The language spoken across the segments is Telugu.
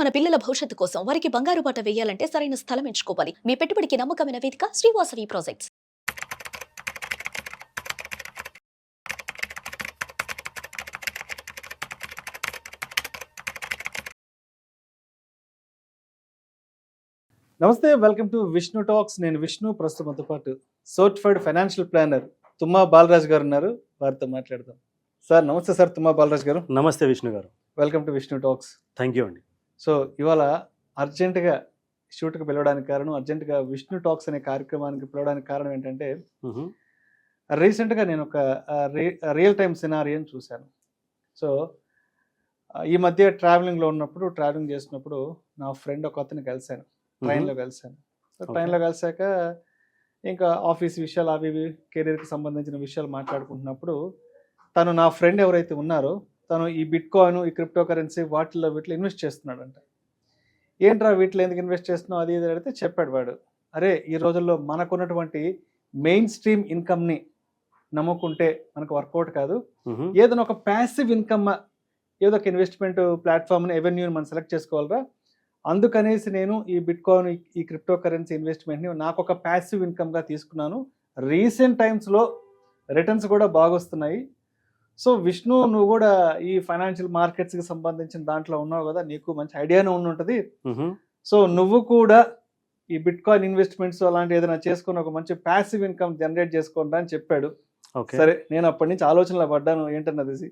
మన పిల్లల భవిష్యత్తు కోసం వారికి బంగారు బాట వేయాలంటే సరైన స్థలం ఎంచుకోవాలి. మీ పెట్టుబడికి నమ్మకమైన వేదిక శ్రీవాసవి ప్రాజెక్ట్స్. నమస్తే, వెల్కమ్ టు విష్ణు టాక్స్. నేను విష్ణు. ప్రస్తుతంతో పాటు సర్టిఫైడ్ ఫైనాన్షియల్ ప్లానర్ తుమ్మా బాలరాజ్ గారు ఉన్నారు. వారితో మాట్లాడదాం. సార్ నమస్తే. సార్ తుమ్మా బాలరాజ్ గారు. నమస్తే విష్ణు గారు. Welcome to Vishnu talks. Thank you అండి. సో ఇవాళ అర్జెంటుగా షూట్కి పిలవడానికి కారణం, అర్జెంటుగా విష్ణు టాక్స్ అనే కార్యక్రమానికి పిలవడానికి కారణం ఏంటంటే, రీసెంట్గా నేను ఒక రియల్ టైమ్ సినారియోని చూశాను. సో ఈ మధ్య ట్రావెలింగ్లో ట్రావెలింగ్ చేసినప్పుడు నా ఫ్రెండ్ ఒక అతను కలిశాను. ట్రైన్లో కలిశాను. సో ట్రైన్లో కలిసాక ఇంకా ఆఫీస్ విషయాలు, అవి ఇవి కెరీర్కి సంబంధించిన విషయాలు మాట్లాడుకుంటున్నప్పుడు తను, నా ఫ్రెండ్ ఎవరైతే ఉన్నారో తను ఈ బిట్ కాయిన్, ఈ క్రిప్టో కరెన్సీ వీటిలో ఇన్వెస్ట్ చేస్తున్నాడంట. ఏంట్రా వీటిలో ఎందుకు ఇన్వెస్ట్ చేస్తున్నావు అది ఇది అడిగితే చెప్పాడు వాడు, అరే ఈ రోజుల్లో మనకున్నటువంటి మెయిన్ స్ట్రీమ్ ఇన్కమ్ని నమ్ముకుంటే మనకు వర్కౌట్ కాదు, ఏదైనా ఒక ప్యాసివ్ ఇన్కమ్, ఏదో ఒక ఇన్వెస్ట్మెంట్ ప్లాట్ఫామ్ని, ఎవెన్యూని మనం సెలెక్ట్ చేసుకోవాలరా. అందుకనేసి నేను ఈ బిట్ కాయిన్, ఈ క్రిప్టో కరెన్సీ ఇన్వెస్ట్మెంట్ని నాకు ఒక ప్యాసివ్ ఇన్కమ్గా తీసుకున్నాను. రీసెంట్ టైమ్స్లో రిటర్న్స్ కూడా బాగొస్తున్నాయి. సో విష్ణు, నువ్వు కూడా ఈ ఫైనాన్షియల్ మార్కెట్స్కి సంబంధించిన దాంట్లో ఉన్నావు కదా, నీకు మంచి ఐడియానే ఉంటుంది. సో నువ్వు కూడా ఈ బిట్ కాయిన్ ఇన్వెస్ట్మెంట్స్ అలాంటి ఏదైనా చేసుకుని ఒక మంచి ప్యాసివ్ ఇన్కమ్ జనరేట్ చేసుకోండి అని చెప్పాడు. సరే, నేను అప్పటి నుంచి ఆలోచనలో పడ్డాను ఏంటన్నది.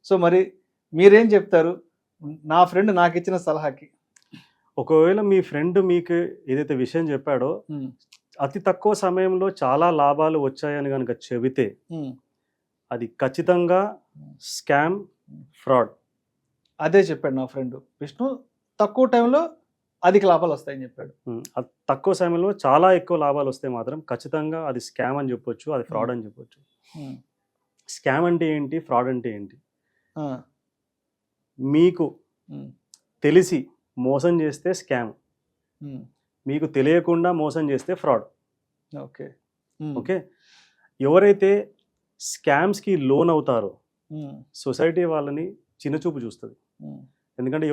సో మరి మీరేం చెప్తారు నా ఫ్రెండ్ నాకు ఇచ్చిన సలహాకి? ఒకవేళ మీ ఫ్రెండ్ మీకు ఏదైతే విషయం చెప్పాడో అతి తక్కువ సమయంలో చాలా లాభాలు వచ్చాయని కనుక చెబితే అది ఖచ్చితంగా స్కామ్, ఫ్రాడ్. అదే చెప్పాడు నా ఫ్రెండ్ విష్ణు. తక్కువ టైంలో అధిక లాభాలు వస్తాయని చెప్పాడు. తక్కువ సమయంలో చాలా ఎక్కువ లాభాలు వస్తే మాత్రం ఖచ్చితంగా అది స్కామ్ అని చెప్పొచ్చు, అది ఫ్రాడ్ అని చెప్పొచ్చు. స్కామ్ అంటే ఏంటి, ఫ్రాడ్ అంటే ఏంటి? మీకు తెలిసి మోసం చేస్తే స్కామ్, మీకు తెలియకుండా మోసం చేస్తే ఫ్రాడ్. Okay okay. ఎవరైతే స్కామ్స్కి లోన్ అవుతారో సొసైటీ వాళ్ళని చిన్నచూపు చూస్తుంది. ఎందుకంటే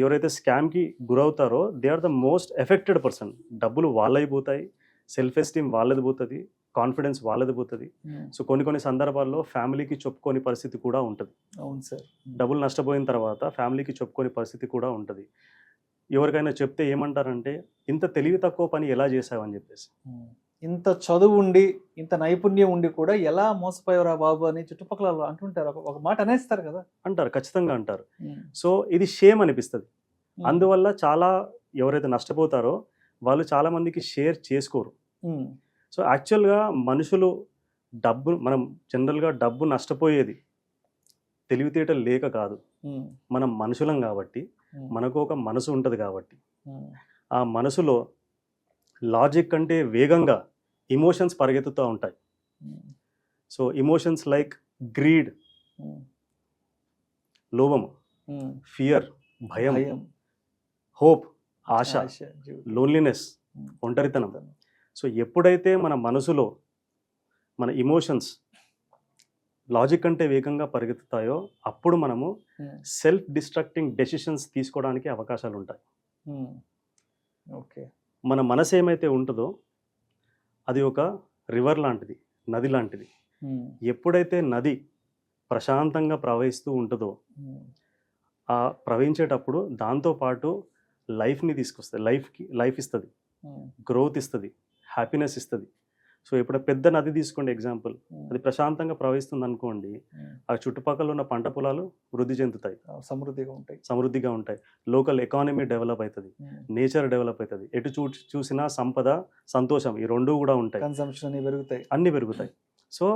ఎవరైతే స్కామ్కి గురవుతారో they are the most affected person. డబ్బులు వాళ్ళైపోతాయి, సెల్ఫ్ ఎస్టీమ్ వాళ్ళది పోతుంది, కాన్ఫిడెన్స్ వాళ్ళది పోతుంది. సో కొన్ని సందర్భాల్లో ఫ్యామిలీకి చెప్పుకోని పరిస్థితి కూడా ఉంటుంది. అవును సార్. డబ్బులు నష్టపోయిన తర్వాత ఫ్యామిలీకి చెప్పుకోని పరిస్థితి కూడా ఉంటుంది. ఎవరికైనా చెప్తే ఏమంటారంటే, ఇంత తెలివి తక్కువ పని ఎలా చేసావని చెప్పేసి. ఇంత చదువు ఉండి, ఇంత నైపుణ్యం ఉండి కూడా ఎలా మోసపోయారా బాబు అని చుట్టుపక్కల అంటుంటారు. ఒక మాట అనేస్తారు కదా. అంటారు, ఖచ్చితంగా అంటారు. సో ఇది షేమ్ అనిపిస్తుంది. అందువల్ల చాలా ఎవరైతే నష్టపోతారో వాళ్ళు చాలా మందికి షేర్ చేసుకోరు. సో యాక్చువల్గా మనుషులు మనం జనరల్గా డబ్బు నష్టపోయేది తెలివితేటలు లేక కాదు, మనం మనుషులం కాబట్టి, మనకు ఒక మనసు ఉంటుంది కాబట్టి, ఆ మనసులో లాజిక్ కంటే వేగంగా ఇమోషన్స్ పరిగెత్తుతూ ఉంటాయి. సో ఇమోషన్స్ లైక్ గ్రీడ్, లోభము, ఫియర్, భయం, హోప్, ఆశ, లోన్లీనెస్, ఒంటరితనం. సో ఎప్పుడైతే మన మనసులో మన ఇమోషన్స్ లాజిక్ కంటే వేగంగా పరిగెత్తుతాయో అప్పుడు మనము సెల్ఫ్ డిస్ట్రక్టింగ్ డెసిషన్స్ తీసుకోవడానికి అవకాశాలు ఉంటాయి. ఓకే. మన మనసు ఏమైతే ఉంటుందో అది ఒక రివర్ లాంటిది, నది లాంటిది. ఎప్పుడైతే నది ప్రశాంతంగా ప్రవహిస్తూ ఉంటుందో ఆ ప్రవహించేటప్పుడు దాంతోపాటు లైఫ్ని తీసుకొస్తుంది, లైఫ్ ఇస్తుంది, గ్రోత్ ఇస్తుంది, హ్యాపీనెస్ ఇస్తుంది. సో ఇప్పుడు పెద్ద నది తీసుకోండి ఎగ్జాంపుల్, అది ప్రవహిస్తుంది అనుకోండి, ఆ చుట్టుపక్కల ఉన్న పంట పొలాలు వృద్ధి చెందుతాయి, సమృద్ధిగా ఉంటాయి. లోకల్ ఎకానమీ డెవలప్ అవుతుంది, నేచర్ డెవలప్ అవుతుంది. ఎటు చూసినా సంపద, సంతోషం, ఈ రెండు కూడా ఉంటాయి, కన్సంప్షన్ అన్ని పెరుగుతాయి. So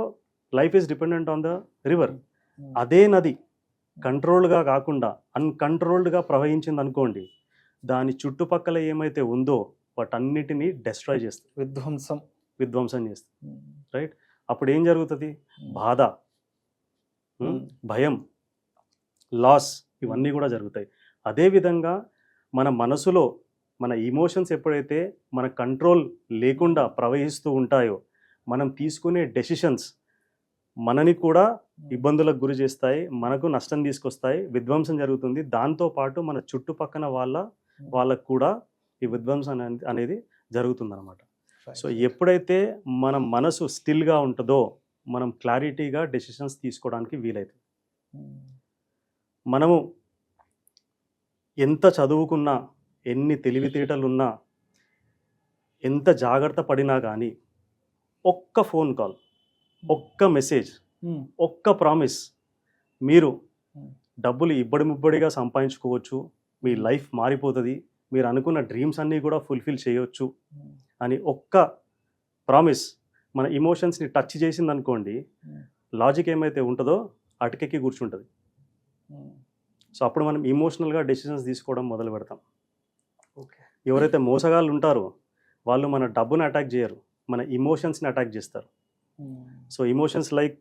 life is dependent on the river. అదే నది కంట్రోల్డ్గా కాకుండా అన్కంట్రోల్డ్గా ప్రవహించింది అనుకోండి, దాని చుట్టుపక్కల ఏమైతే ఉందో వాటన్నిటినీ డెస్ట్రాయ్ చేస్తుంది, విధ్వంసం చేస్తుంది. రైట్? అప్పుడు ఏం జరుగుతుంది? బాధ, భయం, లాస్, ఇవన్నీ కూడా జరుగుతాయి. అదేవిధంగా మన మనసులో మన ఇమోషన్స్ ఎప్పుడైతే మన కంట్రోల్ లేకుండా ప్రవహిస్తూ ఉంటాయో మనం తీసుకునే డెసిషన్స్ మనని కూడా ఇబ్బందులకు గురి చేస్తాయి, మనకు నష్టం తీసుకొస్తాయి, విధ్వంసం జరుగుతుంది. దాంతోపాటు మన చుట్టుపక్కన వాళ్ళ వాళ్ళకు కూడా ఈ విధ్వంసం అనేది జరుగుతుందన్నమాట. సో ఎప్పుడైతే మన మనసు స్టిల్గా ఉంటుందో మనం క్లారిటీగా డెసిషన్స్ తీసుకోవడానికి వీలవుతుంది. మనము ఎంత చదువుకున్నా, ఎన్ని తెలివితేటలున్నా, ఎంత జాగ్రత్త పడినా కానీ ఒక్క ఫోన్ కాల్, ఒక్క మెసేజ్, ఒక్క ప్రామిస్ మీరు డబ్బులు ఇబ్బడి ముబ్బడిగా సంపాదించుకోవచ్చు, మీ లైఫ్ మారిపోతుంది, మీరు అనుకున్న డ్రీమ్స్ అన్నీ కూడా ఫుల్ఫిల్ చేయొచ్చు అని ఒక్క ప్రామిస్ మన ఇమోషన్స్ని టచ్ చేసింది అనుకోండి, లాజిక్ ఏమైతే ఉంటుందో అటుకెక్కి కూర్చుంటుంది. సో అప్పుడు మనం ఇమోషనల్గా డెసిషన్స్ తీసుకోవడం మొదలు పెడతాం. ఎవరైతే మోసగాళ్ళు ఉంటారో వాళ్ళు మన డబ్బుని అటాక్ చేయరు, మన ఇమోషన్స్ని అటాక్ చేస్తారు. So emotions like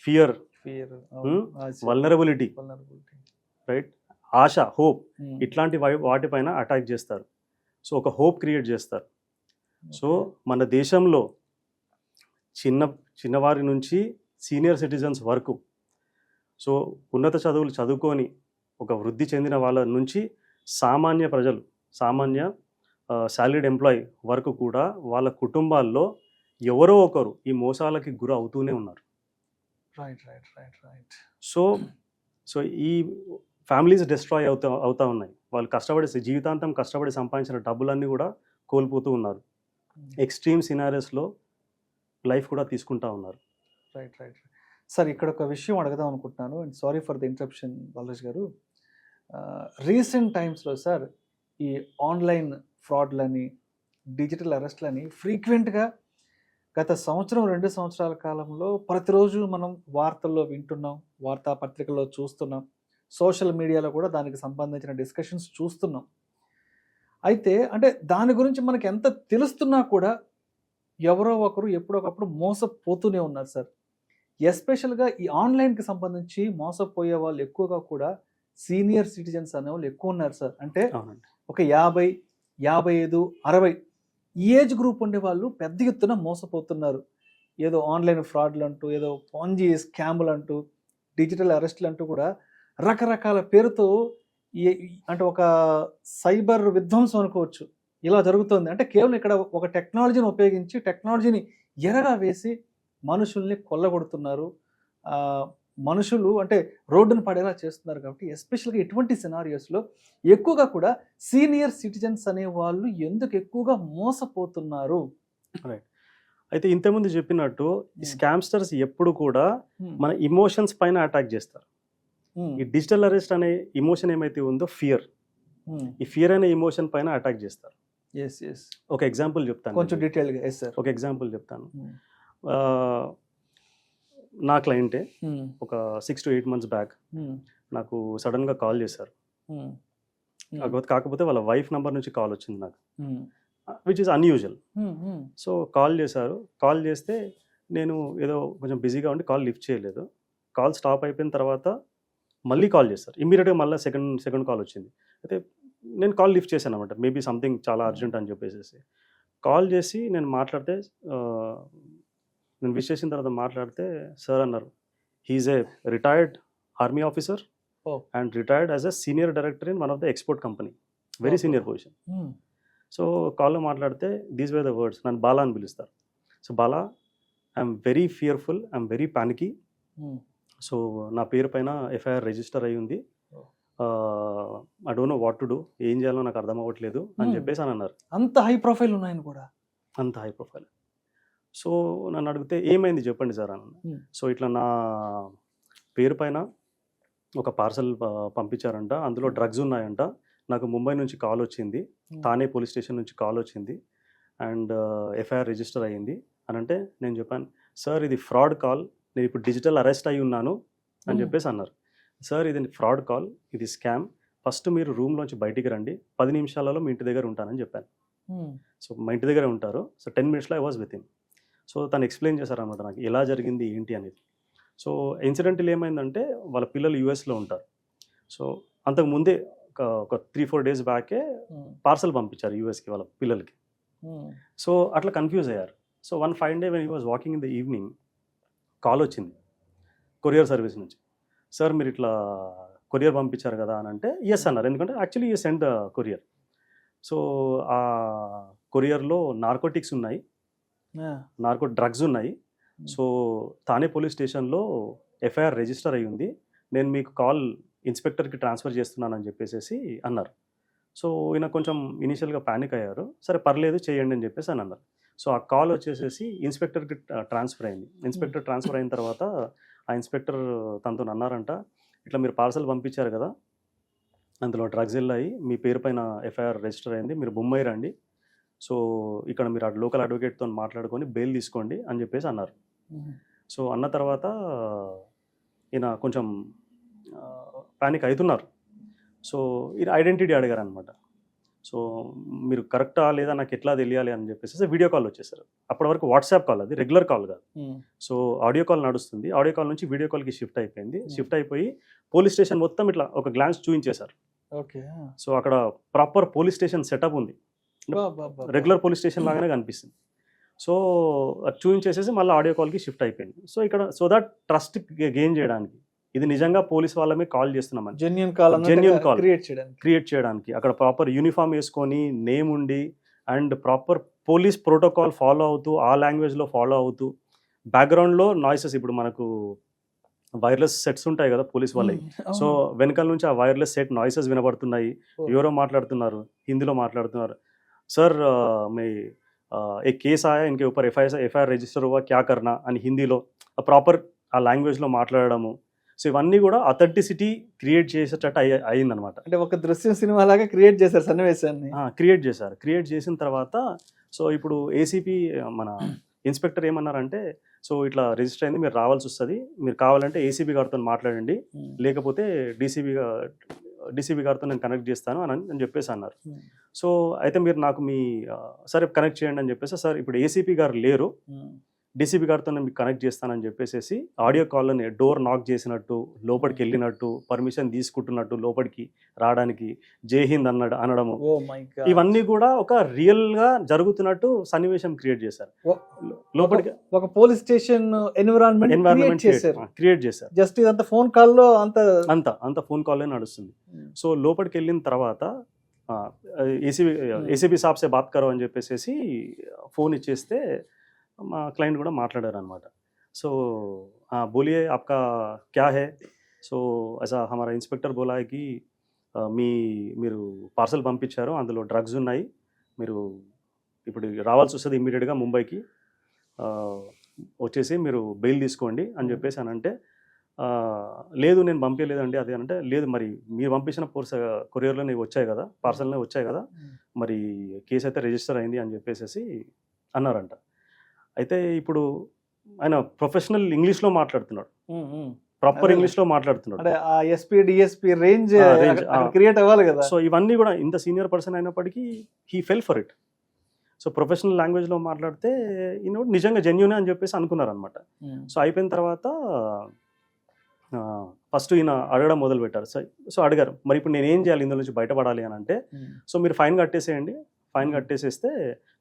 fear, vulnerability, right, ఆశ, హోప్, ఇట్లాంటి వాటిపైన అటాక్ చేస్తారు. సో ఒక హోప్ క్రియేట్ చేస్తారు. సో మన దేశంలో చిన్నవారి నుంచి సీనియర్ సిటిజన్స్ వరకు, సో ఉన్నత చదువులు చదువుకొని ఒక వృద్ధి చెందిన వాళ్ళ నుంచి సామాన్య ప్రజలు, సామాన్య సాలరీడ్ ఎంప్లాయీ వరకు కూడా వాళ్ళ కుటుంబాల్లో ఎవరో ఒకరు ఈ మోసాలకి గురి అవుతూనే ఉన్నారు. సో ఈ ఫ్యామిలీస్ డిస్ట్రాయ్ అవుతా ఉన్నాయి. వాళ్ళు జీవితాంతం కష్టపడి సంపాదించిన డబ్బులన్నీ కూడా కోల్పోతూ ఉన్నారు. ఎక్స్ట్రీమ్ సినారియోస్లో లైఫ్ కూడా తీసుకుంటా ఉన్నారు. రైట్. సార్, ఇక్కడ ఒక విషయం అడగదాం అనుకుంటున్నాను, and sorry for the interruption Balaraj గారు. రీసెంట్ టైమ్స్లో సార్ ఈ ఆన్లైన్ ఫ్రాడ్లని, డిజిటల్ అరెస్ట్లని ఫ్రీక్వెంట్గా గత 1-2 సంవత్సరాల కాలంలో ప్రతిరోజు మనం వార్తల్లో వింటున్నాం, వార్తాపత్రికల్లో చూస్తున్నాం, సోషల్ మీడియాలో కూడా దానికి సంబంధించిన డిస్కషన్స్ చూస్తున్నాం. అయితే అంటే దాని గురించి మనకి ఎంత తెలుస్తున్నా కూడా ఎవరో ఒకరు ఎప్పుడొకప్పుడు మోసపోతూనే ఉన్నారు సార్. ఎస్పెషల్గా ఈ ఆన్లైన్కి సంబంధించి మోసపోయే వాళ్ళు ఎక్కువగా కూడా సీనియర్ సిటిజన్స్ అనేవాళ్ళు ఎక్కువ ఉన్నారు సార్. అంటే ఒక 50, 55, 60 ఈ ఏజ్ గ్రూప్ ఉండే వాళ్ళు పెద్ద ఎత్తున మోసపోతున్నారు. ఏదో ఆన్లైన్ ఫ్రాడ్లు అంటూ, ఏదో పాంజీ స్కాములు అంటూ, డిజిటల్ అరెస్టులు అంటూ కూడా రకరకాల పేరుతో అంటే ఒక సైబర్ విధ్వంసం అనుకోవచ్చు, ఇలా జరుగుతుంది. అంటే కేవలం ఇక్కడ ఒక టెక్నాలజీని ఉపయోగించి, టెక్నాలజీని ఎరగా వేసి మనుషుల్ని కొల్లగొడుతున్నారు. మనుషులు అంటే రోడ్డును పడేలా చేస్తున్నారు. కాబట్టి ఎస్పెషల్గా ఇటువంటి సినారియోస్లో ఎక్కువగా కూడా సీనియర్ సిటిజన్స్ అనే వాళ్ళు ఎందుకు ఎక్కువగా మోసపోతున్నారు? రైట్. అయితే ఇంతకుముందు చెప్పినట్టు ఈ స్కామ్స్టర్స్ ఎప్పుడు కూడా మన ఇమోషన్స్ పైన అటాక్ చేస్తారు. ఈ డిజిటల్ అరెస్ట్ అనే ఇమోషన్ ఏమైతే ఉందో ఫియర్, ఈ ఫియర్ అనే ఇమోషన్ పైన అటాక్ చేస్తారు. ఒక ఎగ్జాంపుల్ చెప్తాను, కొంచెం డీటెయిల్గా. ఒక ఎగ్జాంపుల్ చెప్తాను. నా క్లయింటే ఒక 6 to 8 months బ్యాక్ నాకు సడన్గా కాల్ చేశారు. కాకపోతే వాళ్ళ వైఫ్ నంబర్ నుంచి కాల్ వచ్చింది నాకు, which is unusual. So call చేశారు. కాల్ చేస్తే నేను ఏదో కొంచెం బిజీగా ఉండి కాల్ లిఫ్ట్ చేయలేదు. కాల్ స్టాప్ అయిపోయిన తర్వాత మళ్ళీ కాల్ చేస్తారు. ఇమ్మీడియట్గా మళ్ళీ సెకండ్ కాల్ వచ్చింది. అయితే నేను కాల్ లిఫ్ట్ చేశాను అనమాట, మేబీ సంథింగ్ చాలా అర్జెంట్ అని చెప్పేసి. కాల్ చేసి నేను మాట్లాడితే, నేను విష్ చేసిన తర్వాత మాట్లాడితే సార్ అన్నారు, he's a retired army officer and retired as a senior director in one of the export company, very senior position. So కాల్లో మాట్లాడితే దీస్ వే ద వర్డ్స్, నన్ను బాలా అని పిలుస్తారు. So Bala, I'm very fearful, I'm very panicky. So నా పేరు పైన ఎఫ్ఐఆర్ రిజిస్టర్ అయ్యి ఉంది, I don't know what to do, ఏం చేయాలో నాకు అర్థం అవ్వట్లేదు అని చెప్పేసి అని అన్నారు. అంత హై ప్రొఫైల్ ఉన్నాయని కూడా? అంత హై ప్రొఫైల్. సో నన్ను అడిగితే ఏమైంది చెప్పండి సార్ అన్న. సో ఇట్లా నా పేరు పైన ఒక పార్సల్ పంపించారంట, అందులో డ్రగ్స్ ఉన్నాయంట, నాకు ముంబై నుంచి కాల్ వచ్చింది, థానే పోలీస్ స్టేషన్ నుంచి కాల్ వచ్చింది, అండ్ ఎఫ్ఐఆర్ రిజిస్టర్ అయ్యింది అని అంటే నేను చెప్పాను, సార్ ఇది ఫ్రాడ్ కాల్, నేను ఇప్పుడు డిజిటల్ అరెస్ట్ అయి ఉన్నాను అని చెప్పేసి అన్నారు. సార్ ఇది ఫ్రాడ్ కాల్, ఇది స్కామ్, ఫస్ట్ మీరు రూమ్లోంచి బయటికి రండి, 10 నిమిషాలలో మీ ఇంటి దగ్గర ఉంటానని చెప్పాను. సో మా ఇంటి దగ్గర ఉంటారు. సో 10 minutesలో I was with him. So తను ఎక్స్ప్లెయిన్ చేశారనమాట నాకు ఎలా జరిగింది ఏంటి అనేది. సో ఇన్సిడెంటల్ ఏమైందంటే వాళ్ళ పిల్లలు యూఎస్లో ఉంటారు. సో అంతకుముందే ఒక 3-4 days బ్యాకే పార్సల్ పంపించారు యూఎస్కి వాళ్ళ పిల్లలకి. సో అట్లా కన్ఫ్యూజ్ అయ్యారు. So one fine day when he was walking in the evening call వచ్చింది కొరియర్ సర్వీస్ నుంచి, సార్ మీరు ఇట్లా కొరియర్ పంపించారు కదా అని అంటే ఎస్ అన్నారు. ఎందుకంటే యాక్చువల్లీ ఈ సెండ్ కొరియర్. సో ఆ కొరియర్లో నార్కోటిక్స్ ఉన్నాయి, డ్రగ్స్ ఉన్నాయి. సో థానే పోలీస్ స్టేషన్లో ఎఫ్ఐఆర్ రిజిస్టర్ అయ్యి ఉంది, నేను మీకు కాల్ ఇన్స్పెక్టర్కి ట్రాన్స్ఫర్ చేస్తున్నానని చెప్పేసి అన్నారు. సో ఈయన కొంచెం ఇనీషియల్గా ప్యానిక్ అయ్యారు. సరే పర్లేదు చేయండి అని చెప్పేసి అని అన్నారు. సో ఆ కాల్ వచ్చేసేసి ఇన్స్పెక్టర్కి ట్రాన్స్ఫర్ అయింది. ఇన్స్పెక్టర్ ట్రాన్స్ఫర్ అయిన తర్వాత ఆ ఇన్స్పెక్టర్ తనతో అన్నారంట, ఇట్లా మీరు పార్సల్ పంపించారు కదా, అందులో డ్రగ్స్ వెళ్ళాయి, మీ పేరు పైన ఎఫ్ఐఆర్ రిజిస్టర్ అయింది, మీరు బొంబాయి రండి, సో ఇక్కడ మీరు లోకల్ అడ్వకేట్తో మాట్లాడుకొని బెయిల్ తీసుకోండి అని చెప్పేసి అన్నారు. సో అన్న తర్వాత ఈయన కొంచెం ప్యానిక్ అవుతున్నారు. సో ఈయన ఐడెంటిటీ అడిగారు అనమాట. సో మీరు కరెక్టా లేదా నాకు ఎట్లా తెలియాలి అని చెప్పేసి వీడియో కాల్ వచ్చేసారు. అప్పటి వరకు వాట్సాప్ కాల్, అది రెగ్యులర్ కాల్ కాదు. సో ఆడియో కాల్ నడుస్తుంది, ఆడియో కాల్ నుంచి వీడియో కాల్కి షిఫ్ట్ అయిపోయింది. షిఫ్ట్ అయిపోయి పోలీస్ స్టేషన్ మొత్తం ఇట్లా ఒక గ్లాన్స్ చూపించేశారు. సో అక్కడ ప్రాపర్ పోలీస్ స్టేషన్ సెటప్ ఉంది, రెగ్యులర్ పోలీస్ స్టేషన్ లాగానే కనిపిస్తుంది. సో అది చూపించేసేసి మళ్ళీ ఆడియో కాల్కి షిఫ్ట్ అయిపోయింది. సో ఇక్కడ సో దట్ ట్రస్ట్ గెయిన్ చేయడానికి, ఇది నిజంగా పోలీస్ వాళ్ళమే కాల్ చేస్తున్నామని, జెన్యూన్ కాల్ క్రియేట్ చేయడానికి అక్కడ ప్రాపర్ యూనిఫామ్ వేసుకొని నేమ్ ఉండి and proper police protocol follow అవుతూ ఆ లాంగ్వేజ్లో ఫాలో అవుతూ బ్యాక్గ్రౌండ్లో నాయిసెస్, ఇప్పుడు మనకు వైర్లెస్ సెట్స్ ఉంటాయి కదా పోలీస్ వాళ్ళవి, సో వెనకాల నుంచి ఆ వైర్లెస్ సెట్ నాయిసెస్ వినబడుతున్నాయి, ఎవరో మాట్లాడుతున్నారు, హిందీలో మాట్లాడుతున్నారు, సర్ మే एक केस आया इनके ऊपर एफआईआर रजिस्टर हुआ क्या करना అని హిందీలో ప్రాపర్ ఆ లాంగ్వేజ్లో మాట్లాడడము. సో ఇవన్నీ కూడా అథెంటిసిటీ క్రియేట్ చేసేటట్టు అయిందనమాట. అంటే ఒక దృశ్యం సినిమా లాగా క్రియేట్ చేశారు సన్నివేశాన్ని. క్రియేట్ చేసిన తర్వాత సో ఇప్పుడు ఏసీపీ మన ఇన్స్పెక్టర్ ఏమన్నారంటే, సో ఇట్లా రిజిస్టర్ అయింది, మీరు రావాల్సి వస్తుంది, మీరు కావాలంటే ఏసీబీ గారితో మాట్లాడండి, లేకపోతే డీసీబీ గారితో నేను కనెక్ట్ చేస్తాను అని చెప్పేసి అన్నారు. సో అయితే మీరు నాకు మీ సరే కనెక్ట్ చేయండి అని చెప్పేసి, సార్ ఇప్పుడు ఏసీపీ గారు లేరు, డీసీబీ గారితో నేను మీకు కనెక్ట్ చేస్తానని చెప్పేసి ఆడియో కాల్లోనే డోర్ నాక్ చేసినట్టు, లోపలికి వెళ్ళినట్టు, పర్మిషన్ తీసుకుంటున్నట్టు, లోపలికి రావడానికి జై హింద్ అనడము, ఇవన్నీ కూడా ఒక రియల్గా జరుగుతున్నట్టు సన్నివేశం క్రియేట్ చేశారు. లోపలికి ఒక పోలీస్ స్టేషన్ ఎన్విరాన్మెంట్ క్రియేట్ చేశారు. జస్ట్ ఇదంతా ఫోన్ కాల్లో అంత ఫోన్ కాల్లో నడుస్తుంది. సో లోపలికి వెళ్ళిన తర్వాత ఏసీబీ సాబ్ సే బాత్ కరో అని చెప్పేసి ఫోన్ ఇచ్చేస్తే మా క్లయింట్ కూడా మాట్లాడారు అనమాట. సో బోలియే ఆప్కా క్యా హే, సో ఐసా హమారా ఇన్స్పెక్టర్ బోలా హై కి మీరు పార్సల్ పంపించారు, అందులో డ్రగ్స్ ఉన్నాయి, మీరు ఇప్పుడు రావాల్సి వస్తుంది ఇమ్మీడియట్గా ముంబైకి, వచ్చేసి మీరు బెయిల్ తీసుకోండి అని చెప్పేసి అని అంటే, లేదు నేను పంపించలేదండి అది అంటే, లేదు మరి మీరు పంపించిన కొరియర్లోనే వచ్చాయి కదా, పార్సల్నే వచ్చాయి కదా, మరి కేసు అయితే రిజిస్టర్ అయింది అని చెప్పేసి అన్నారంట. అయితే ఇప్పుడు ఆయన ప్రొఫెషనల్ ఇంగ్లీష్లో మాట్లాడుతున్నాడు, ప్రాపర్ ఇంగ్లీష్లో మాట్లాడుతున్నాడు, ఎస్పీ డిఎస్పీ రేంజ్ క్రియేట్ అవ్వాలి కదా. సో ఇవన్నీ కూడా ఇంత సీనియర్ పర్సన్ అయినప్పటికీ he fell for it. So professional లాంగ్వేజ్లో మాట్లాడితే ఈయన నిజంగా జెన్యూనే అని చెప్పేసి అనుకున్నారనమాట. సో అయిపోయిన తర్వాత ఫస్ట్ ఈయన అడగడం మొదలు పెట్టారు. సో అడిగారు, మరి ఇప్పుడు నేను ఏం చేయాలి ఇందులో నుంచి బయటపడాలి అని అంటే, సో మీరు ఫైన్ కట్టేసేయండి, ఫైన్ కట్టేసేస్తే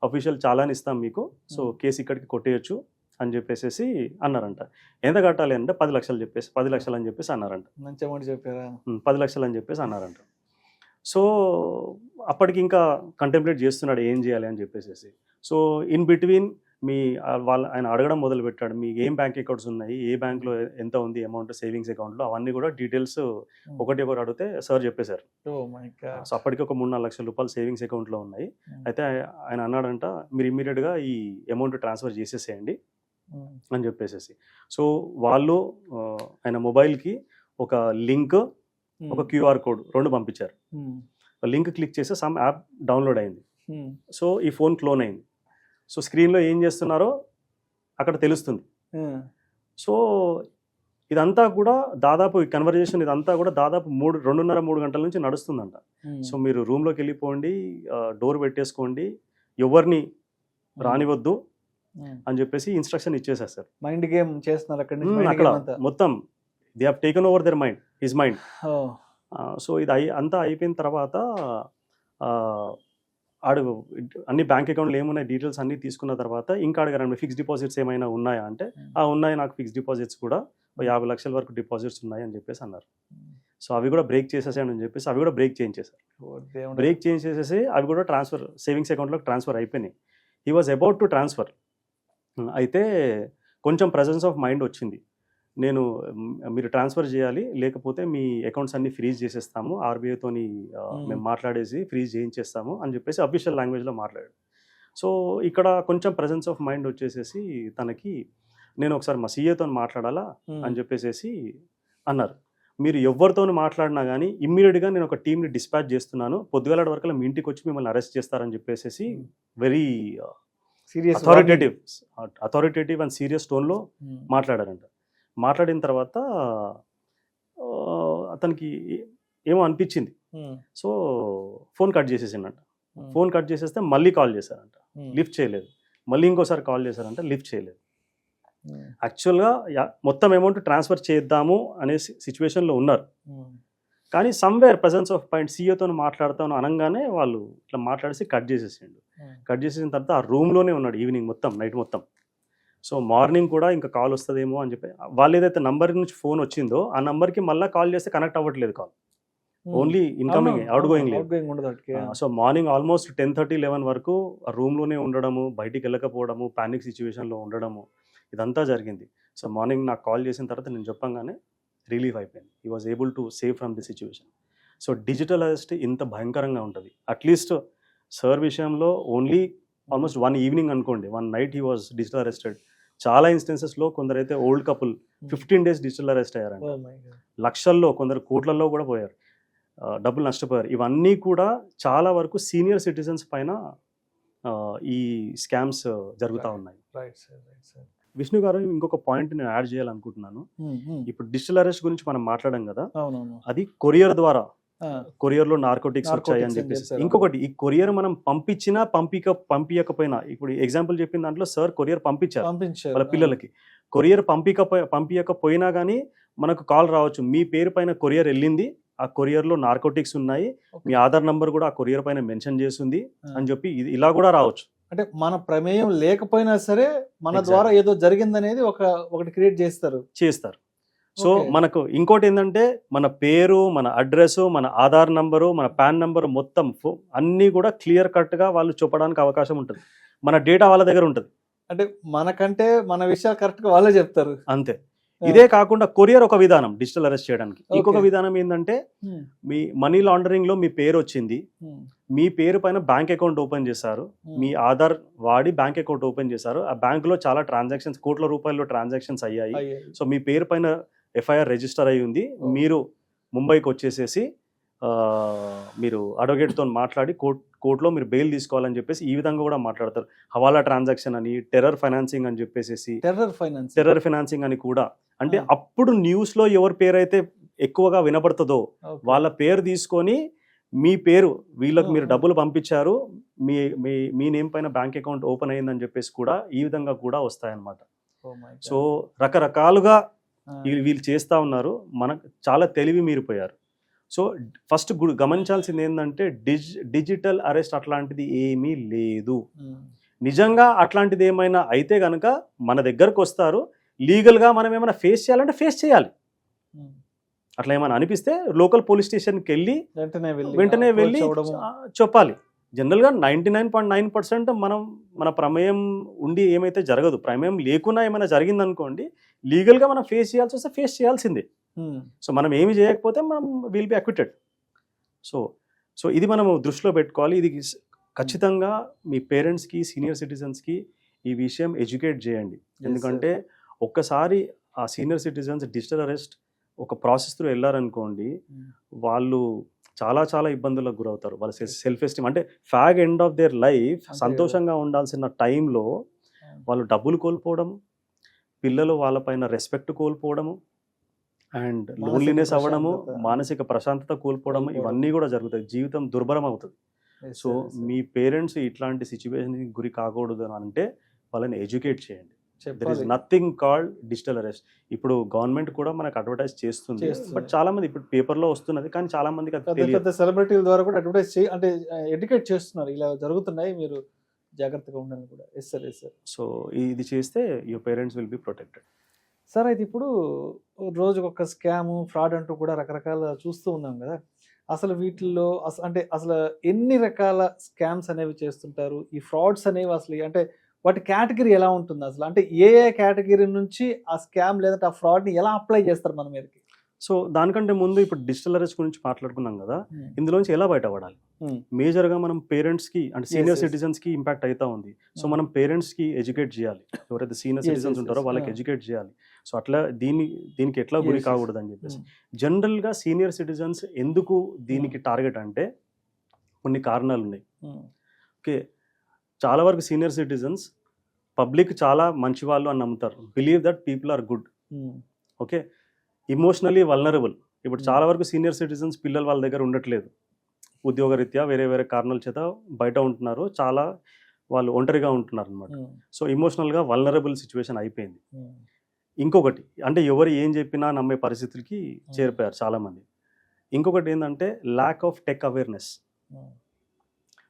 అఫీషియల్ చాలాని ఇస్తాం మీకు, సో కేసు ఇక్కడికి కొట్టేయచ్చు అని చెప్పేసి అన్నారంట. ఎంత కట్టాలి అంటే 10 లక్షలు చెప్పేసి 10 లక్షలు అని చెప్పేసి అన్నారంట. మంచి అమౌంట్ చెప్పారా? 10 లక్షలు అని చెప్పేసి అన్నారంట. సో అప్పటికి ఇంకా కంటెంప్లేట్ చేస్తున్నాడు ఏం చేయాలి అని చెప్పేసి. సో ఇన్ బిట్వీన్ ఆయన అడగడం మొదలు పెట్టాడు, మీకు ఏం బ్యాంక్ అకౌంట్స్ ఉన్నాయి, ఏ బ్యాంక్లో ఎంత ఉంది అమౌంట్ సేవింగ్స్ అకౌంట్లో, అవన్నీ కూడా డీటెయిల్స్ ఒకటి అడిగితే సార్ చెప్పేశారు. సో అప్పటికి ఒక 3-4 లక్షల రూపాయలు సేవింగ్స్ అకౌంట్లో ఉన్నాయి. అయితే ఆయన అన్నాడంట, మీరు ఇమ్మీడియట్గా ఈ అమౌంట్ ట్రాన్స్ఫర్ చేసేసేయండి అని చెప్పేసి. సో వాళ్ళు ఆయన మొబైల్కి ఒక లింక్, ఒక క్యూఆర్ కోడ్ 2 పంపించారు. లింక్ క్లిక్ చేస్తే సమ్ యాప్ డౌన్లోడ్ అయింది. సో ఈ ఫోన్ క్లోన్ అయింది. సో స్క్రీన్లో ఏం చేస్తున్నారో అక్కడ తెలుస్తుంది. సో ఇదంతా కూడా దాదాపు ఈ కన్వర్జేషన్ ఇదంతా కూడా దాదాపు 2.5-3 గంటల నుంచి నడుస్తుందంట. సో మీరు రూమ్లోకి వెళ్ళిపోండి, డోర్ పెట్టేసుకోండి, ఎవరిని రానివద్దు అని చెప్పేసి ఇన్స్ట్రక్షన్ ఇచ్చేసేస్తారు. మైండ్ గేమ్ చేస్తున్నారు అక్కడ మొత్తం. They have taken over their mind, his mind. So ఇది అంతా అయిపోయిన తర్వాత అన్ని బ్యాంక్ అకౌంట్లు ఏమున్నాయి డీటెయిల్స్ అన్నీ తీసుకున్న తర్వాత ఇంకా అడగారండి, ఫిక్స్డ్ డిపాజిట్స్ ఏమైనా ఉన్నాయా అంటే, ఉన్నాయి నాకు ఫిక్స్డ్ డిపాజిట్స్ కూడా 50 లక్షల వరకు డిపాజిట్స్ ఉన్నాయి అని చెప్పేసి అన్నారు. సో అవి కూడా బ్రేక్ చేసేసాను అని చెప్పేసి అవి కూడా బ్రేక్ చేయించేశారు. బ్రేక్ చేంజ్ చేసేసి అవి కూడా ట్రాన్స్ఫర్ సేవింగ్స్ అకౌంట్లోకి ట్రాన్స్ఫర్ అయిపోయినాయి. He was about to transfer. అయితే కొంచెం ప్రెజెన్స్ ఆఫ్ మైండ్ వచ్చింది. నేను మీరు ట్రాన్స్ఫర్ చేయాలి, లేకపోతే మీ అకౌంట్స్ అన్ని ఫ్రీజ్ చేసేస్తాము, ఆర్బీఐతోని మేము మాట్లాడేసి ఫ్రీజ్ చేయించేస్తాము అని చెప్పేసి అఫీషియల్ లాంగ్వేజ్లో మాట్లాడాడు. సో ఇక్కడ కొంచెం ప్రెజెన్స్ ఆఫ్ మైండ్ వచ్చేసేసి తనకి నేను ఒకసారి మా సీఏతో మాట్లాడాలా అని చెప్పేసి అన్నారు. మీరు ఎవరితో మాట్లాడినా కానీ ఇమ్మీడియట్గా నేను ఒక టీంని డిస్పాచ్ చేస్తున్నాను, పొద్దుగాల వరకు మీ ఇంటికి వచ్చి మిమ్మల్ని అరెస్ట్ చేస్తారని చెప్పేసి వెరీ అథారిటేటివ్ అండ్ సీరియస్ టోన్లో మాట్లాడారంట. మాట్లాడిన తర్వాత అతనికి ఏమో అనిపించింది. సో ఫోన్ కట్ చేసేసిందంట. ఫోన్ కట్ చేసేస్తే మళ్ళీ కాల్ చేశారంట, లిఫ్ట్ చేయలేదు. మళ్ళీ ఇంకోసారి కాల్ చేశారంట, లిఫ్ట్ చేయలేదు. యాక్చువల్గా మొత్తం అమౌంట్ ట్రాన్స్ఫర్ చేద్దాము అనే సిచ్యువేషన్లో ఉన్నారు. కానీ సమ్వేర్ ప్రెజెన్స్ ఆఫ్ పాయింట్ సీఏతో మాట్లాడతాను అనగానే వాళ్ళు ఇట్లా మాట్లాడేసి కట్ చేసేసిండు. కట్ చేసేసిన తర్వాత ఆ రూమ్లోనే ఉన్నాడు ఈవినింగ్ మొత్తం, నైట్ మొత్తం. సో మార్నింగ్ కూడా ఇంకా కాల్ వస్తుందేమో అని చెప్పి వాళ్ళు ఏదైతే నంబర్ నుంచి ఫోన్ వచ్చిందో ఆ నంబర్కి మళ్ళీ కాల్ చేస్తే కనెక్ట్ అవ్వట్లేదు call, only incoming, out going లేదు. సో మార్నింగ్ ఆల్మోస్ట్ 10:30-11 వరకు ఆ రూమ్లోనే ఉండడము, బయటికి వెళ్ళకపోవడము, ప్యానిక్ సిచ్యువేషన్లో ఉండడము, ఇదంతా జరిగింది. సో మార్నింగ్ నాకు కాల్ చేసిన తర్వాత నేను చెప్పంగానే రిలీఫ్ అయిపోయింది. He was able to save from the situation. So digital arrest ఇంత భయంకరంగా ఉంటుంది. అట్లీస్ట్ సార్ విషయంలో ఓన్లీ ఆల్మోస్ట్ 1 ఈవినింగ్ అనుకోండి, 1 night he was digital arrested. చాలా ఇన్స్టెన్సెస్లో కొందరైతే old couple 15 days digital arrest అయ్యారంట. లక్షల్లో, కొందరు కోట్లలో కూడా పోయారు, డబ్బులు నష్టపోయారు. ఇవన్నీ కూడా చాలా వరకు సీనియర్ సిటిజన్స్ పైన ఈ స్కామ్స్ జరుగుతూ ఉన్నాయి. విష్ణు గారు, ఇంకొక పాయింట్ నేను యాడ్ చేయాలనుకుంటున్నాను. ఇప్పుడు డిజిటల్ అరెస్ట్ గురించి మనం మాట్లాడాం కదా, అది కొరియర్ ద్వారా, కొరియర్లో నార్కోటిక్స్ వచ్చాయి అని చెప్పేసి. ఇంకొకటి, ఈ కొరియర్ మనం పంపించినా పంపించకపోయినా, ఇప్పుడు ఎగ్జాంపుల్ చెప్పిన దాంట్లో సార్ కొరియర్ పంపించారు వాళ్ళ పిల్లలకి. కొరియర్ పంపించకపోయినా కానీ మనకు కాల్ రావచ్చు, మీ పేరు పైన కొరియర్ వెళ్ళింది, ఆ కొరియర్లో నార్కోటిక్స్ ఉన్నాయి, మీ ఆధార్ నంబర్ కూడా ఆ కొరియర్ పైన మెన్షన్ చేస్తుంది అని చెప్పి ఇలా కూడా రావచ్చు. అంటే మన ప్రమేయం లేకపోయినా సరే మన ద్వారా ఏదో జరిగిందనేది ఒకటి క్రియేట్ చేస్తారు. సో మనకు ఇంకోటి ఏంటంటే మన పేరు, మన అడ్రస్, మన ఆధార్ నంబరు, మన పాన్ నంబరు మొత్తం అన్నీ కూడా క్లియర్ కట్గా వాళ్ళు చూపడానికి అవకాశం ఉంటుంది. మన డేటా వాళ్ళ దగ్గర ఉంటుంది. అంటే మనకంటే మన విషయాలు కరెక్ట్గా వాళ్ళే చెప్తారు అంతే. ఇదే కాకుండా కొరియర్ ఒక విధానం డిజిటల్ అరెస్ట్ చేయడానికి. ఇంకొక విధానం ఏంటంటే, మీ మనీ లాండరింగ్ లో మీ పేరు వచ్చింది, మీ పేరు పైన బ్యాంక్ అకౌంట్ ఓపెన్ చేశారు, మీ ఆధార్ వాడి బ్యాంక్ అకౌంట్ ఓపెన్ చేశారు, ఆ బ్యాంక్ లో చాలా ట్రాన్సాక్షన్స్, కోట్ల రూపాయల్లో ట్రాన్సాక్షన్స్ అయ్యాయి. సో మీ పేరు పైన ఎఫ్ఐఆర్ రిజిస్టర్ అయి ఉంది, మీరు ముంబైకి వచ్చేసేసి మీరు అడ్వకేట్తో మాట్లాడి కోర్టులో మీరు బెయిల్ తీసుకోవాలని చెప్పేసి ఈ విధంగా కూడా మాట్లాడతారు. హవాలా ట్రాన్సాక్షన్ అని, టెర్రర్ ఫైనాన్సింగ్ అని చెప్పేసి, టెర్రర్ ఫైనాన్సింగ్ అని కూడా. అంటే అప్పుడు న్యూస్ లో ఎవరి పేరు అయితే ఎక్కువగా వినపడుతుందో వాళ్ళ పేరు తీసుకొని మీ పేరు, వీళ్ళకి మీరు డబ్బులు పంపించారు, మీ నేమ్ పైన బ్యాంక్ అకౌంట్ ఓపెన్ అయ్యిందని చెప్పేసి కూడా ఈ విధంగా కూడా వస్తాయన్నమాట. సో రకరకాలుగా వీళ్ళు చేస్తూ ఉన్నారు. మనకు చాలా తెలివి మీరిపోయారు. సో ఫస్ట్ గమనించాల్సింది ఏంటంటే, డిజిటల్ అరెస్ట్ అట్లాంటిది ఏమీ లేదు. నిజంగా అట్లాంటిది ఏమైనా అయితే కనుక మన దగ్గరకు వస్తారు, లీగల్గా మనం ఏమైనా ఫేస్ చేయాలంటే ఫేస్ చేయాలి. అట్లా ఏమైనా అనిపిస్తే లోకల్ పోలీస్ స్టేషన్కి వెళ్ళి వెంటనే వెళ్ళి చెప్పాలి. జనరల్గా 99.9% మన ప్రమేయం ఉండి ఏమైతే జరగదు. ప్రమేయం లేకున్నా ఏమైనా జరిగిందనుకోండి, లీగల్గా మనం ఫేస్ చేయాల్సి వస్తే ఫేస్ చేయాల్సిందే. సో మనం ఏమి చేయకపోతే మనం విల్ బి అక్విటెడ్. సో ఇది మనం దృష్టిలో పెట్టుకోవాలి. ఇది ఖచ్చితంగా మీ పేరెంట్స్కి, సీనియర్ సిటిజన్స్కి ఈ విషయం ఎడ్యుకేట్ చేయండి. ఎందుకంటే ఒక్కసారి ఆ సీనియర్ సిటిజన్స్ డిజిటల్ అరెస్ట్ ఒక ప్రాసెస్ త్రూ వెళ్ళారనుకోండి, వాళ్ళు చాలా చాలా ఇబ్బందులకు గురవుతారు. వాళ్ళ సెల్ఫ్ ఎస్టీమ్, అంటే fag end of their life సంతోషంగా ఉండాల్సిన టైంలో వాళ్ళు డబ్బులు కోల్పోవడము, పిల్లలు వాళ్ళపైన రెస్పెక్ట్ కోల్పోవడము, అండ్ లోన్లీనెస్ అవ్వడము, మానసిక ప్రశాంతత కోల్పోవడము, ఇవన్నీ కూడా జరుగుతాయి. జీవితం దుర్భరం అవుతుంది. సో మీ పేరెంట్స్ ఇట్లాంటి సిచ్యువేషన్కి గురి కాకూడదు అని అంటే వాళ్ళని ఎడ్యుకేట్ చేయండి. There is nothing called digital arrest. ఇప్పుడు గవర్నమెంట్ కూడా మనకు అడ్వర్టైజ్ చేస్తుంది, బట్ చాలా మంది ఇప్పుడు పేపర్లో వస్తున్నది, కానీ చాలా మందికి పెద్ద సెలబ్రిటీల ద్వారా కూడా అడ్వర్టైజ్ అంటే ఎడ్యుకేట్ చేస్తున్నారు, ఇలా జరుగుతున్నాయి, మీరు జాగ్రత్తగా ఉండాలని కూడా. Yes sir. సో ఇది చేస్తే your parents will be protected. Sir అయితే ఇప్పుడు రోజుకొక స్కామ్ ఫ్రాడ్ అంటూ కూడా రకరకాల చూస్తూ ఉన్నాం కదా. అసలు వీటిల్లో అంటే అసలు ఎన్ని రకాల స్కామ్స్ అనేవి చేస్తుంటారు? ఈ ఫ్రాడ్స్ అనేవి అసలు అంటే వాటి కేటగిరీ ఎలా ఉంటుంది అసలు? అంటే ఏ ఏ కేటగిరీ నుంచి ఆ స్కామ్ లేదంటే ఆ ఫ్రాడ్ని ఎలా అప్లై చేస్తారు మన మీదకి? సో దానికంటే ముందు ఇప్పుడు డిజిటల్ అరెస్ట్ గురించి మాట్లాడుకున్నాం కదా, ఇందులోంచి ఎలా బయటపడాలి? మేజర్గా మనం పేరెంట్స్కి అంటే సీనియర్ సిటిజన్స్కి ఇంపాక్ట్ అవుతా ఉంది. సో మనం పేరెంట్స్కి ఎడ్యుకేట్ చేయాలి, ఎవరైతే సీనియర్ సిటిజన్స్ ఉంటారో వాళ్ళకి ఎడ్యుకేట్ చేయాలి. సో అట్లా దీనికి ఎట్లా గురి కాకూడదు అని చెప్పేసి జనరల్గా సీనియర్ సిటిజన్స్ ఎందుకు దీనికి టార్గెట్ అంటే కొన్ని కారణాలు ఉన్నాయి. ఓకే, చాలా వరకు సీనియర్ సిటిజన్స్ పబ్లిక్ చాలా మంచి వాళ్ళు అని నమ్ముతారు, believe that people are good. Okay, emotionally vulnerable. ఇప్పుడు చాలా వరకు సీనియర్ సిటిజన్స్ పిల్లలు వాళ్ళ దగ్గర ఉండట్లేదు, ఉద్యోగరీత్యా వేరే వేరే కారణాల చేత బయట ఉంటున్నారు, చాలా వాళ్ళు ఒంటరిగా ఉంటున్నారు అనమాట. సో ఇమోషనల్గా వల్నరబుల్ సిచ్యువేషన్ అయిపోయింది. ఇంకొకటి అంటే ఎవరు ఏం చెప్పినా నమ్మే పరిస్థితులకి చేరిపోయారు చాలామంది. ఇంకొకటి ఏంటంటే lack of tech awareness.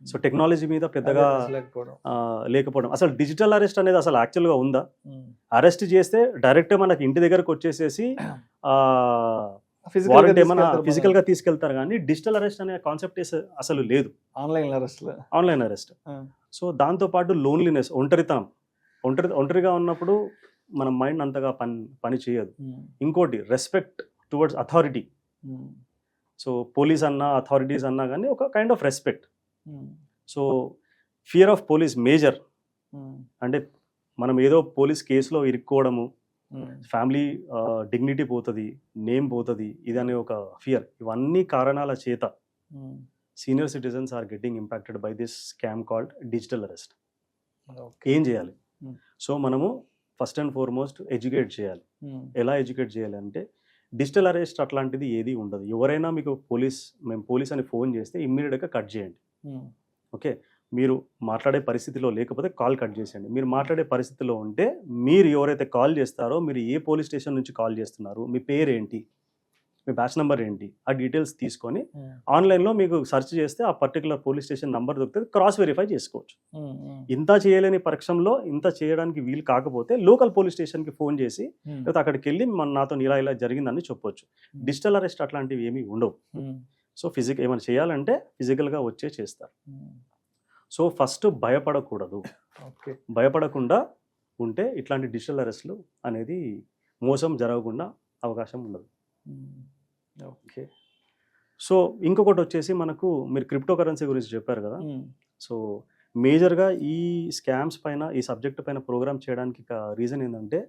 So technology మీద పెద్దగా లేకపోవడం. అసలు డిజిటల్ అరెస్ట్ అనేది అసలు యాక్చువల్గా ఉందా? అరెస్ట్ చేస్తే డైరెక్ట్ మనకి ఇంటి దగ్గరకు వచ్చేసేసి వారెంట్ ఏమైనా ఫిజికల్ గా తీసుకెళ్తారు, కానీ డిజిటల్ అరెస్ట్ అనే కాన్సెప్ట్ అసలు లేదు. Online arrest. సో దాంతో పాటు లోన్లీనెస్, ఒంటరిగా ఉన్నప్పుడు మన మైండ్ అంతగా పని చేయదు. ఇంకోటి respect towards authority. So police అన్నా అథారిటీస్ అన్నా కానీ ఒక kind of respect. So fear of police major. అంటే మనం ఏదో పోలీస్ కేసులో ఇరుక్కోవడము, ఫ్యామిలీ డిగ్నిటీ పోతుంది, నేమ్ పోతుంది, ఇదనే ఒక ఫియర్. ఇవన్నీ కారణాల చేత senior citizens are getting impacted by this scam called digital arrest. ఏం చేయాలి? సో మనము ఫస్ట్ అండ్ ఫార్మోస్ట్ ఎడ్యుకేట్ చేయాలి. ఎలా ఎడ్యుకేట్ చేయాలి అంటే డిజిటల్ అరెస్ట్ అట్లాంటిది ఏది ఉండదు. ఎవరైనా మీకు మేము పోలీస్ అని ఫోన్ చేస్తే ఇమ్మీడియట్గా కట్ చేయండి. ఓకే, మీరు మాట్లాడే పరిస్థితిలో లేకపోతే కాల్ కట్ చేసేయండి. మీరు మాట్లాడే పరిస్థితిలో ఉంటే మీరు ఎవరైతే కాల్ చేస్తారో, మీరు ఏ పోలీస్ స్టేషన్ నుంచి కాల్ చేస్తున్నారు, మీ పేరు ఏంటి, మీ బ్యాచ్ నెంబర్ ఏంటి, ఆ డీటెయిల్స్ తీసుకొని ఆన్లైన్లో మీకు సెర్చ్ చేస్తే ఆ పర్టికులర్ పోలీస్ స్టేషన్ నెంబర్ దొరికితే క్రాస్ వెరిఫై చేసుకోవచ్చు. ఇంత చేయలేని పక్షంలో, ఇంత చేయడానికి వీలు కాకపోతే లోకల్ పోలీస్ స్టేషన్కి ఫోన్ చేసి లేకపోతే అక్కడికి వెళ్ళి నాతో ఇలా జరిగిందని చెప్పొచ్చు. డిజిటల్ అరెస్ట్ అట్లాంటివి ఏమీ ఉండవు. సో ఏమైనా చేయాలంటే ఫిజికల్గా వచ్చే చేస్తారు. సో ఫస్ట్ భయపడకూడదు. భయపడకుండా ఉంటే ఇట్లాంటి డిజిటల్ అరెస్ట్లు అనేది మోసం జరగకుండా అవకాశం ఉండదు. ఓకే, సో ఇంకొకటి వచ్చేసి మనకు మీరు క్రిప్టో కరెన్సీ గురించి చెప్పారు కదా. సో మేజర్గా ఈ స్కామ్స్ పైన, ఈ సబ్జెక్ట్ పైన ప్రోగ్రామ్ చేయడానికి రీజన్ ఏంటంటే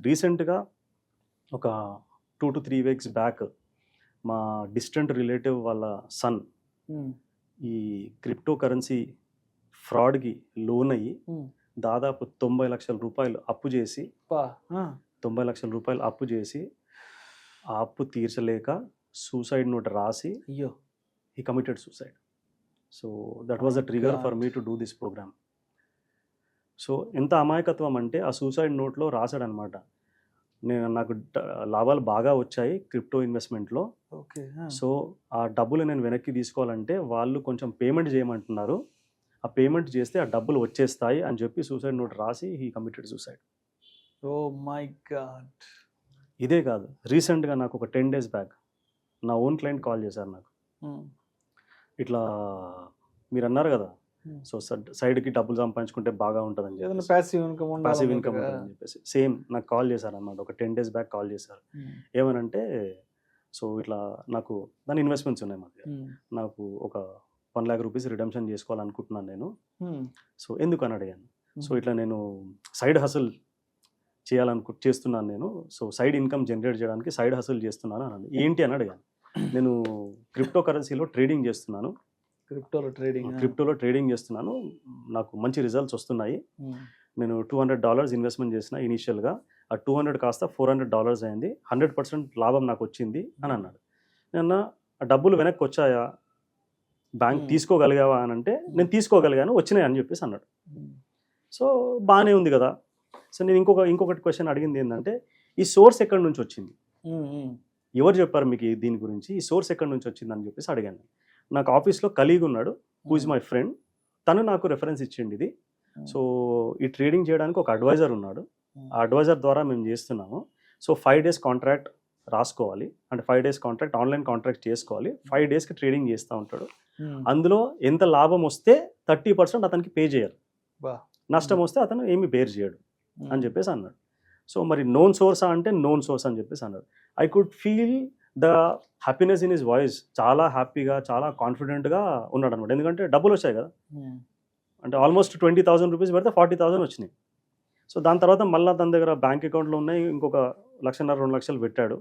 రీసెంట్గా ఒక 2 to 3 weeks బ్యాక్ మా డిస్టెంట్ రిలేటివ్ వాళ్ళ సన్ ఈ క్రిప్టో కరెన్సీ ఫ్రాడ్కి లోన్ అయ్యి దాదాపు 90 లక్షల రూపాయలు అప్పు చేసి 90 లక్షల రూపాయలు అప్పు చేసి ఆ అప్పు తీర్చలేక సూసైడ్ నోట్ రాసి he committed suicide. So that was the trigger for me to do this programme. So ఎంత అమాయకత్వం అంటే ఆ సూసైడ్ నోట్లో రాశాడనమాట, నాకు లాభాలు బాగా వచ్చాయి క్రిప్టో ఇన్వెస్ట్మెంట్లో. సో ఆ డబ్బులు నేను వెనక్కి తీసుకోవాలంటే వాళ్ళు కొంచెం పేమెంట్ చేయమంటున్నారు, ఆ పేమెంట్ చేస్తే ఆ డబ్బులు వచ్చేస్తాయి అని చెప్పి సూసైడ్ నోట్ రాసి he committed suicide. Oh my God. ఇదే కాదు, రీసెంట్గా నాకు ఒక 10 days బ్యాక్ నా ఓన్ క్లయింట్ కాల్ చేశారు నాకు. ఇట్లా మీరు అన్నారు కదా, సో సైడ్కి డబ్బులు సంపాదించుకుంటే బాగా ఉంటుందని చెప్పి, ప్యాసివ్ ఇన్కమ్ అని చెప్పేసి సేమ్ నాకు కాల్ చేశారు అన్నమాట. ఒక 10 days బ్యాక్ కాల్ చేశారు. ఏమనంటే సో ఇట్లా నాకు దాని ఇన్వెస్ట్మెంట్స్ ఉన్నాయి మా దగ్గర, నాకు ఒక 1 lakh rupees రిడమ్షన్ చేసుకోవాలనుకుంటున్నాను నేను. సో ఎందుకు అని అడిగాను. సో ఇట్లా నేను సైడ్ హసల్ చేస్తున్నాను నేను, సో సైడ్ ఇన్కమ్ జనరేట్ చేయడానికి సైడ్ హసల్ చేస్తున్నాను అని. ఏంటి అని అడిగాను. నేను క్రిప్టో కరెన్సీలో ట్రేడింగ్ చేస్తున్నాను, క్రిప్టోలో ట్రేడింగ్ చేస్తున్నాను, నాకు మంచి రిజల్ట్స్ వస్తున్నాయి. నేను $200 ఇన్వెస్ట్మెంట్ చేసిన ఇనీషియల్గా, ఆ 200 కాస్త $400 అయింది, 100% లాభం నాకు వచ్చింది అని అన్నాడు. నేను ఆ డబ్బులు వెనక్కి వచ్చాయా, బ్యాంక్ తీసుకోగలిగావా అని అంటే నేను తీసుకోగలిగాను, వచ్చినాయి అని చెప్పేసి అన్నాడు. సో బాగానే ఉంది కదా. సో నేను ఇంకొకటి క్వశ్చన్ అడిగింది ఏంటంటే ఈ సోర్స్ ఎక్కడి నుంచి వచ్చింది, ఎవరు చెప్పారు మీకు దీని గురించి, ఈ సోర్స్ ఎక్కడి నుంచి వచ్చింది అని చెప్పేసి అడిగాను. నాకు ఆఫీస్లో కలీగ్ ఉన్నాడు, హూ ఇస్ మై ఫ్రెండ్, తను నాకు రెఫరెన్స్ ఇచ్చింది ఇది. సో ఈ ట్రేడింగ్ చేయడానికి ఒక అడ్వైజర్ ఉన్నాడు, ఆ అడ్వైజర్ ద్వారా మేము చేస్తున్నాము. సో 5 days కాంట్రాక్ట్ రాసుకోవాలి, అంటే 5 days కాంట్రాక్ట్ ఆన్లైన్ కాంట్రాక్ట్ చేసుకోవాలి, 5 daysకి ట్రేడింగ్ చేస్తూ ఉంటాడు. అందులో ఎంత లాభం వస్తే 30% అతనికి పే చేయాలి, నష్టం వస్తే అతను ఏమి బేర్ చేయడు అని చెప్పేసి అన్నాడు. సో మరి నోన్ సోర్సా అంటే నోన్ సోర్స్ అని చెప్పేసి అన్నాడు. I could feel the happiness in his voice. చాలా హ్యాపీగా, చాలా కాన్ఫిడెంట్గా ఉన్నాడు అనమాట. ఎందుకంటే డబ్బులు వచ్చాయి కదా, అంటే ఆల్మోస్ట్ 20,000 రూపీస్ పెడితే 40,000 వచ్చినాయి. సో దాని తర్వాత మళ్ళీ తన దగ్గర బ్యాంక్ అకౌంట్లో ఉన్నాయి ఇంకొక 1,50,000 2 లక్షలు పెట్టాడు.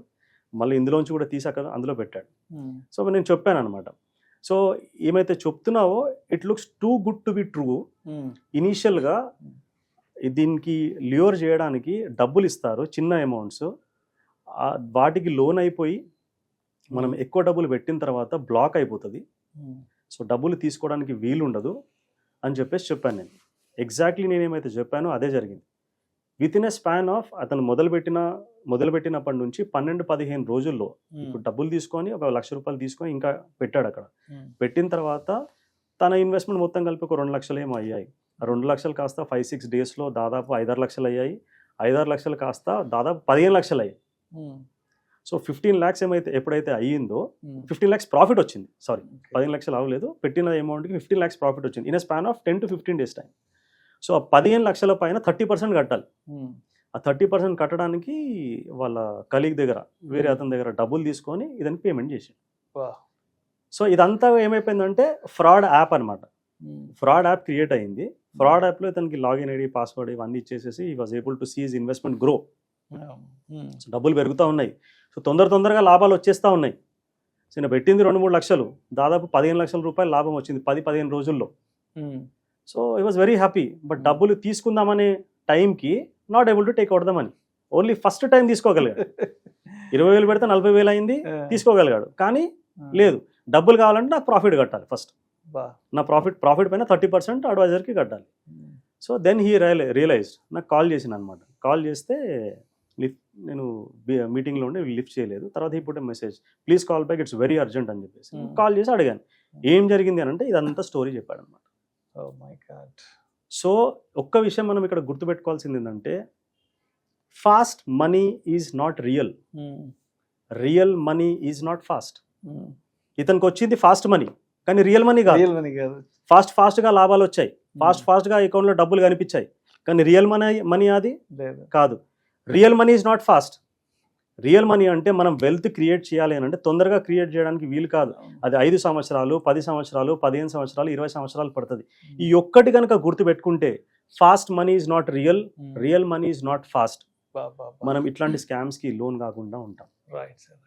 మళ్ళీ ఇందులోంచి కూడా తీసాక అందులో పెట్టాడు. సో నేను చెప్పాను అనమాట, సో ఏమైతే చెప్తున్నావో it looks too good to be true. ఇనీషియల్గా దీనికి ల్యూర్ చేయడానికి డబ్బులు ఇస్తారు, చిన్న అమౌంట్స్, వాటికి లోన్ అయిపోయి మనం ఎక్కువ డబ్బులు పెట్టిన తర్వాత బ్లాక్ అయిపోతుంది. సో డబ్బులు తీసుకోవడానికి వీలు ఉండదు అని చెప్పేసి చెప్పాను నేను. ఎగ్జాక్ట్లీ నేను ఏమైతే చెప్పానో అదే జరిగింది. With in a span of అతను మొదలుపెట్టినప్పటి నుంచి 12-15 రోజుల్లో ఇప్పుడు డబ్బులు తీసుకొని ఒక 1,00,000 రూపాయలు తీసుకొని ఇంకా పెట్టాడు అక్కడ. పెట్టిన తర్వాత తన ఇన్వెస్ట్మెంట్ మొత్తం కలిపి ఒక 2 లక్షలు ఏమో అయ్యాయి. ఆ 2 లక్షలు కాస్త 5-6 డేస్లో దాదాపు 5-6 లక్షలు అయ్యాయి. 5-6 లక్షలు కాస్త దాదాపు 15 లక్షలు అయ్యాయి. సో 15 lakhs ఎప్పుడైతే అయ్యిందో 15 lakhs ప్రాఫిట్ వచ్చింది. సారీ, 15 లక్షలు అవ్వలేదు, పెట్టిన అమౌంట్కి 15 lakhs ప్రాఫిట్ వచ్చింది in a span of 10 to 15 days time. So ఆ 15 లక్షల పైన 30% కట్టాలి. ఆ 30% కట్టడానికి వాళ్ళ కలీగ్ దగ్గర, వేరే అతని దగ్గర డబ్బులు తీసుకొని ఇదానికి పేమెంట్ చేసాడు. సో ఇదంతా ఏమైపోయిందంటే ఫ్రాడ్ యాప్ అనమాట. ఫ్రాడ్ యాప్ క్రియేట్ అయింది. ఫ్రాడ్ యాప్లో ఇతనికి లాగిన్ ఐడి, పాస్వర్డ్ ఇవన్నీ ఇచ్చేసేసి he was able to see his investment grow. So డబ్బులు పెరుగుతూ ఉన్నాయి. సో తొందరగా లాభాలు వచ్చేస్తూ ఉన్నాయి. సో నేను పెట్టింది 2-3 లక్షలు, దాదాపు 15 లక్షల రూపాయలు లాభం వచ్చింది 10-15 రోజుల్లో. So I was very happy. But డబ్బులు తీసుకుందామనే టైంకి not able to take out the money. Only first time తీసుకోగలిగాడు. 20,000 పెడితే 40,000 అయింది, తీసుకోగలిగాడు. కానీ లేదు, డబ్బులు కావాలంటే నాకు ప్రాఫిట్ కట్టాలి ఫస్ట్. నా ప్రాఫిట్ పైన 30% అడ్వైజర్కి కట్టాలి. So then he realised. నాకు కాల్ చేసిన అనమాట. కాల్ చేస్తే నేను మీటింగ్లో ఉండి లిఫ్ట్ చేయలేదు. తర్వాత ఇప్పుడు message, please call back, it's very urgent అని చెప్పేసి కాల్ చేసి అడిగాను ఏం జరిగింది అని. అంటే ఇదంతా స్టోరీ చెప్పాడు అనమాట. Oh my God. సో ఒక్క విషయం మనం ఇక్కడ గుర్తుపెట్టుకోవాల్సింది ఏంటంటే, fast money is not real, real money is not fast. ఇతనికి వచ్చింది ఫాస్ట్ మనీ, కానీ రియల్ మనీ కాదు. ఫాస్ట్గా లాభాలు వచ్చాయి, ఫాస్ట్గా అకౌంట్లో డబ్బులు కనిపించాయి, కానీ రియల్ మనీ అది కాదు. Real money is not fast. Real money అంటే మనం వెల్త్ క్రియేట్ చేయాలి అని అంటే తొందరగా క్రియేట్ చేయడానికి వీలు కాదు. అది 5 సంవత్సరాలు, 10 సంవత్సరాలు, 15 సంవత్సరాలు, 20 సంవత్సరాలు పడుతుంది. ఈ ఒక్కటి కనుక గుర్తుపెట్టుకుంటే, fast money is not real, real money is not fast. మనం ఇట్లాంటి స్కామ్స్కి లోన్ కాకుండా ఉంటాం. Right sir.